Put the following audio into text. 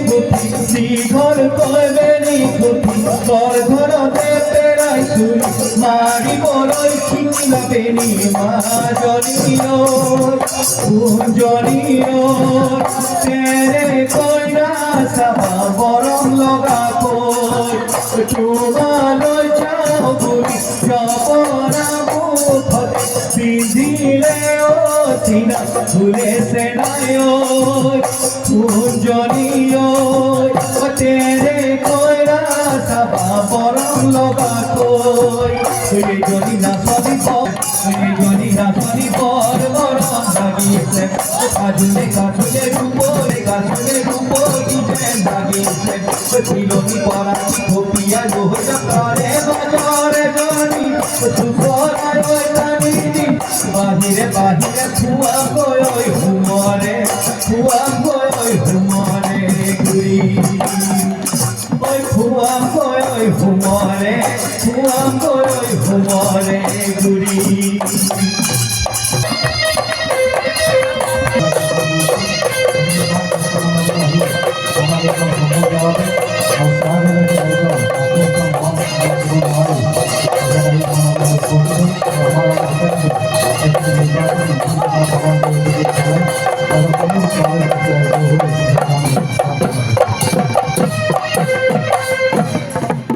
কুঠি দীঘল কইবেনি কুঠি ঘর ঘরতে পেরাই চুরি মারি বড়ই খিলাবেনি মা জনিও কুঞ্জনিও তেরে কইরা সাবা বরং লগা কই তোমালৈ যাও বুলি জপনা মুখতে পিন্ধিলে অচিনা ভুলেছে নাই কুঞ্জনিও তেরে কইরা সাবা বরং লগা কই যদি না সবই যদি না সবই পর বরং লাগিয়েছে আজুলে গাছুলে রূপরে গাছুলে রূপর গিয়েছেন লাগিয়েছে তিলকি পরা গোপিয়া লোহটা করে বাজারে জানি সুপরায় জানি বাহিরে বাহিরে ফুয়া গয় হুমরে ফুয়া গয় হুমরে গুই ওই ফুয়া গয় হুমরে ফুয়া গয় হুমরে গুই Terima kasih.